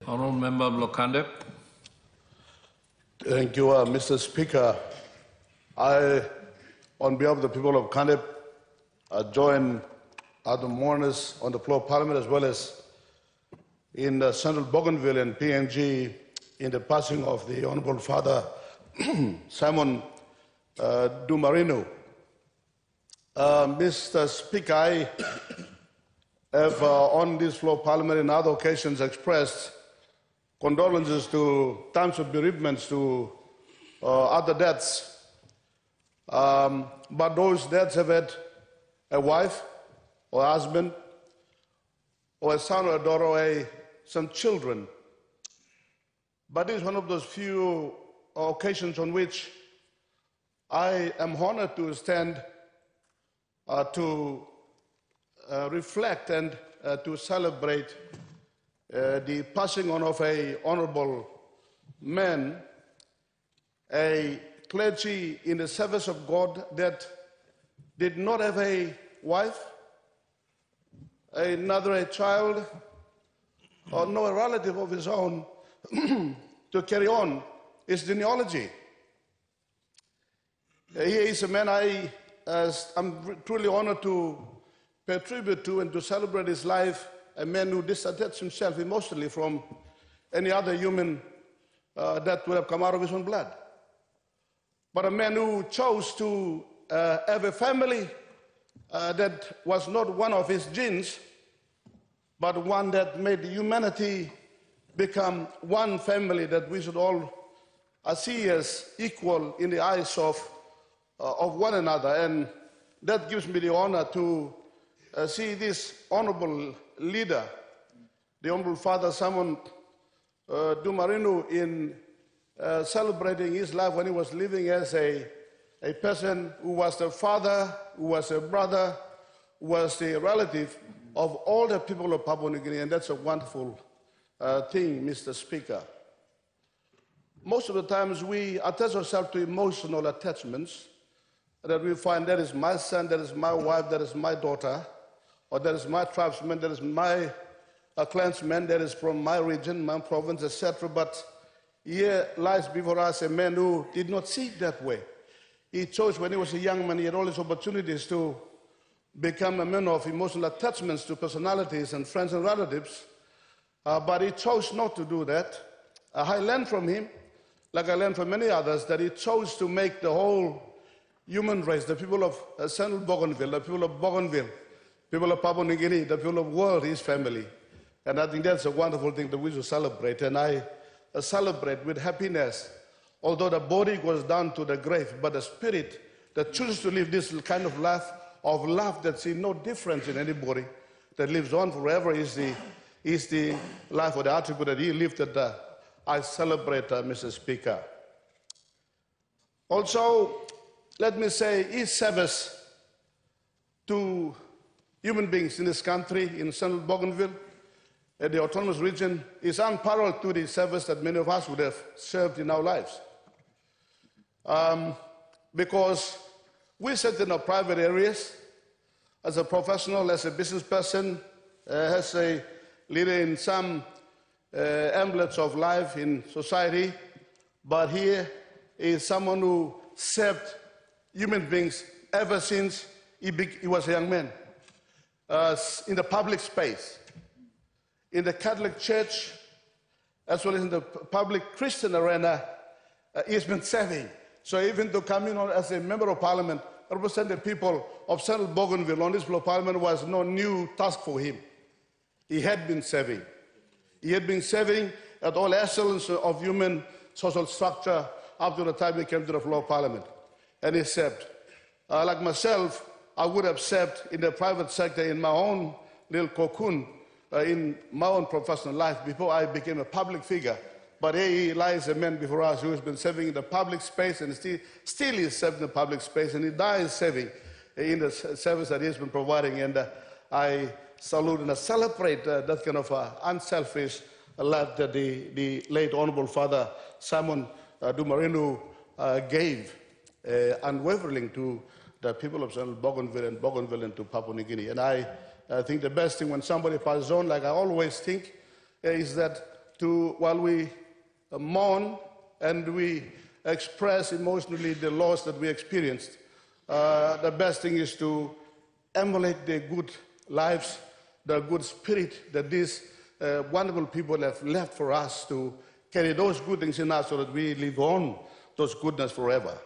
Honourable Member Blokande. Thank you, Mr. Speaker. I, on behalf of the people of Kandip, join other mourners on the floor of Parliament as well as in central Bougainville and PNG in the passing of the Honourable Father Simon Dumarino. Mr. Speaker, I have on this floor of Parliament and other occasions expressed condolences to times of bereavements to other deaths. But those deaths have had a wife or a husband or a son or a daughter or some children. But this is one of those few occasions on which I am honored to stand to reflect and to celebrate the passing on of an honorable man, a clergy in the service of God that did not have a wife, a child, or no relative of his own to carry on his genealogy. He is a man I'm truly honored to pay tribute to and to celebrate his life, a man who disattached himself emotionally from any other human that would have come out of his own blood. But a man who chose to have a family that was not one of his genes, but one that made humanity become one family that we should all see as equal in the eyes of one another. And that gives me the honor to see this honorable leader, the Honorable Father Simon Dumarino, in celebrating his life when he was living as a person who was the father, who was a brother, who was the relative of all the people of Papua New Guinea, and that's a wonderful thing, Mr. Speaker. Most of the times we attach ourselves to emotional attachments that we find that is my son, that is my wife, that is my daughter, or that is my tribesman, that is my clansman, that is from my region, my province, etc. But here lies before us a man who did not see it that way. He chose when he was a young man, he had all his opportunities to become a man of emotional attachments to personalities and friends and relatives, but he chose not to do that. I learned from him, like I learned from many others, that he chose to make the whole human race, the people of central Bougainville, the people of Bougainville, people of Papua New Guinea, the people of the world, his family. And I think that's a wonderful thing that we should celebrate. And I celebrate with happiness, although the body goes down to the grave, but the spirit that chooses to live this kind of life of love that sees no difference in anybody, that lives on forever, is the life or the attribute that he lived that I celebrate, Mr. Speaker. Also, let me say, his service to human beings in this country, in central Bougainville, the autonomous region, is unparalleled to the service that many of us would have served in our lives. Because we sit in our private areas, as a professional, as a business person, as a leader in some ambulance of life in society, but here is someone who served human beings ever since he was a young man. In the public space, in the Catholic Church, as well as in the public Christian arena, he's been serving. So even to come in as a member of parliament, represent the people of central Bougainville on this floor of parliament was no new task for him. He had been serving. He had been serving at all echelons of human social structure up to the time he came to the floor of parliament. And he served. Like myself, I would have served in the private sector in my own little cocoon in my own professional life before I became a public figure. But here he lies a man before us who has been serving in the public space and still is serving in the public space, and he dies serving in the service that he has been providing. And I salute and I celebrate that kind of unselfish love that the late Honorable Father Simon Dumarinu gave unwaveringly to the people of Bougainville and to Papua New Guinea. And I think the best thing when somebody passes on, like I always think, is that while we mourn and we express emotionally the loss that we experienced, the best thing is to emulate the good lives, the good spirit that these wonderful people have left for us, to carry those good things in us so that we live on those goodness forever.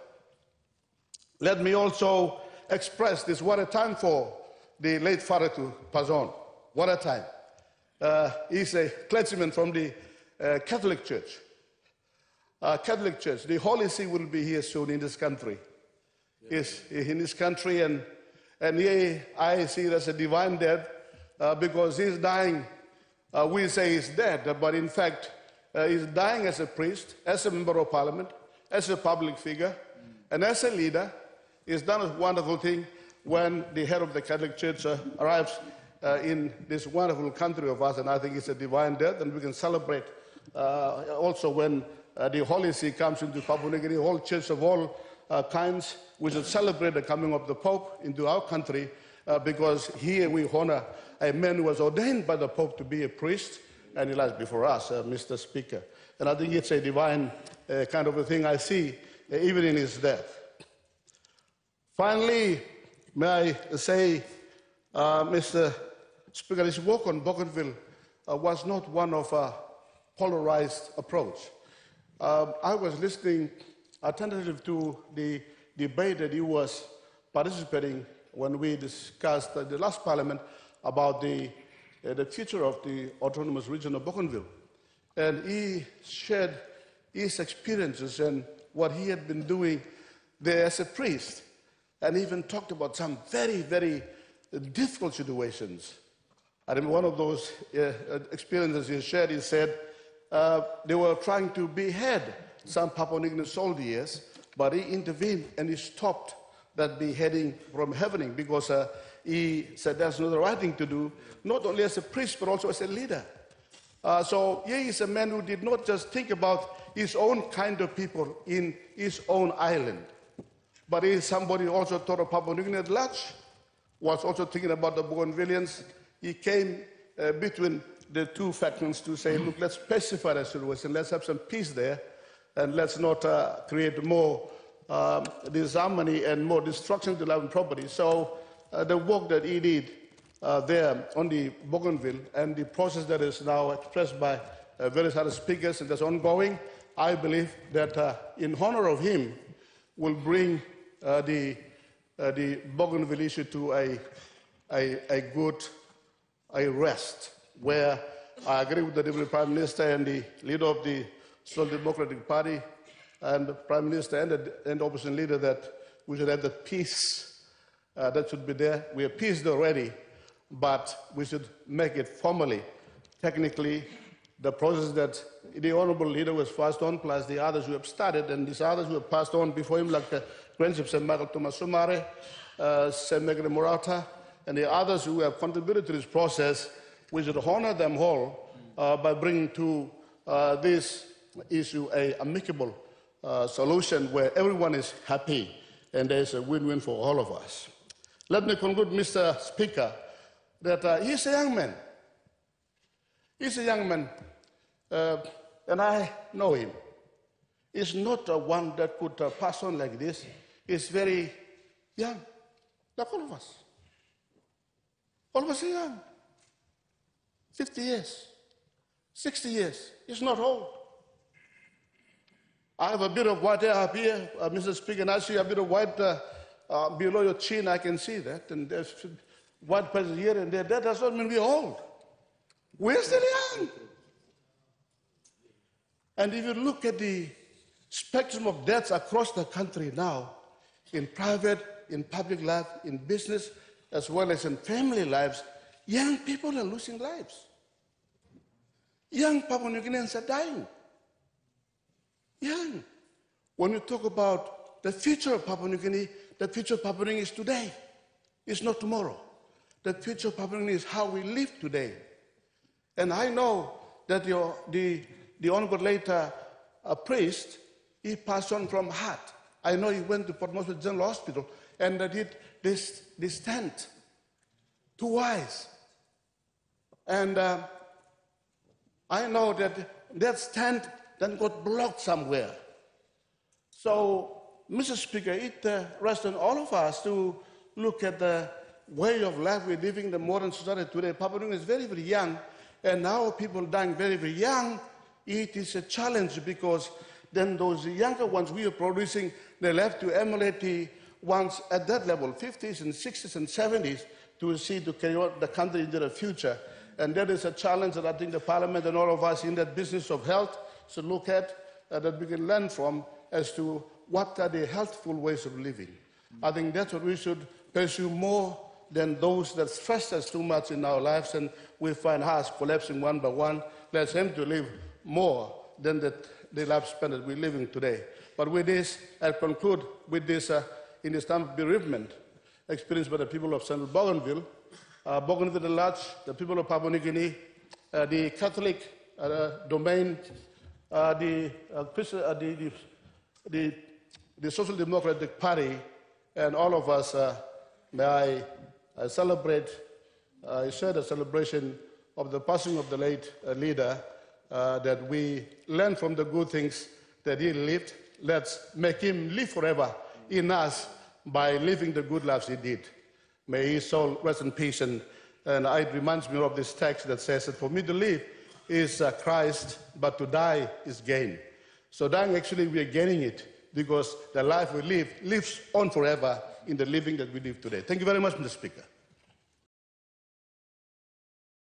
Let me also express this. What a time for the late father to pass on. What a time. He's a clergyman from the Catholic Church. The Holy See will be here soon in this country. Yes, in this country, and here I see it as a divine death because he's dying. We say he's dead, but in fact, he's dying as a priest, as a member of parliament, as a public figure, and as a leader. He's done a wonderful thing when the head of the Catholic Church arrives in this wonderful country of us, and I think it's a divine death, and we can celebrate also when the Holy See comes into Papua New Guinea, all churches of all kinds. We should celebrate the coming of the Pope into our country because here we honor a man who was ordained by the Pope to be a priest, and he lies before us, Mr. Speaker. And I think it's a divine kind of a thing I see even in his death. Finally, may I say, Mr. Speaker, his work on Bougainville was not one of a polarized approach. I was listening attentively to the debate that he was participating when we discussed at the last parliament about the future of the autonomous region of Bougainville. And he shared his experiences and what he had been doing there as a priest, and even talked about some very, very difficult situations. I remember one of those experiences he shared. He said they were trying to behead some Papua New Guinea soldiers, but he intervened and he stopped that beheading from happening because he said that's not the right thing to do, not only as a priest but also as a leader. So he is a man who did not just think about his own kind of people in his own island, but he is somebody who also thought of Papua New Guinea at large, was also thinking about the Bougainvilleans. He came between the two factions to say, look, let's pacify the situation, let's have some peace there, and let's not create more disharmony and more destruction to life and property. So the work that he did there on the Bougainville and the process that is now expressed by various other speakers and that's ongoing, I believe that in honor of him will bring the Bougainville issue to a good rest, where I agree with the Deputy Prime Minister and the leader of the Social Democratic Party and the Prime Minister and the opposition leader that we should have the peace that should be there. We are peaced already, but we should make it formally, technically, the process that the Honourable Leader was passed on, plus the others who have started, and these others who have passed on before him, like the Friendship St. Michael Thomas Sumare, St. Megre Murata, and the others who have contributed to this process. We should honour them all by bringing to this issue an amicable solution where everyone is happy and there's a win-win for all of us. Let me conclude, Mr. Speaker, that he's a young man. He's a young man, and I know him. He's not one that could pass on like this. He's very young, like all of us. All of us are young. 50 years, 60 years. He's not old. I have a bit of white hair up here, Mr. Speaker, and I see a bit of white below your chin. I can see that, and there's white patches here and there. That does not mean we're old. We're still young. And if you look at the spectrum of deaths across the country now, in private, in public life, in business, as well as in family lives, young people are losing lives. Young Papua New Guineans are dying. Young. When you talk about the future of Papua New Guinea, the future of Papua New Guinea is today. It's not tomorrow. The future of Papua New Guinea is how we live today. And I know that the honorable later priest, he passed on from heart. I know he went to Port Moresby General Hospital and did this tent, twice. And I know that tent then got blocked somewhere. So, Mr. Speaker, it rests on all of us to look at the way of life we're living in the modern society today. Papua New Guinea is very, very young, and now people dying very, very young. It is a challenge because then those younger ones we are producing, they'll have to emulate the ones at that level, 50s and 60s and 70s, to carry on the country into the future. And that is a challenge that I think the Parliament and all of us in that business of health should look at, that we can learn from as to what are the healthful ways of living. I think that's what we should pursue more than those that stress us too much in our lives and we find hearts collapsing one by one. Let's aim to live more than the lifespan that we're living today. But with this, I conclude with this, in this time of bereavement experienced by the people of Central Bougainville, Bougainville at large, the people of Papua New Guinea, the Catholic domain, the Social Democratic Party, and all of us, may I celebrate, share the celebration of the passing of the late leader, that we learn from the good things that he lived. Let's make him live forever in us by living the good lives he did. May his soul rest in peace. And it reminds me of this text that says that for me to live is Christ, but to die is gain. So dying, actually, we are gaining it because the life we live lives on forever in the living that we live today. Thank you very much, Mr. Speaker.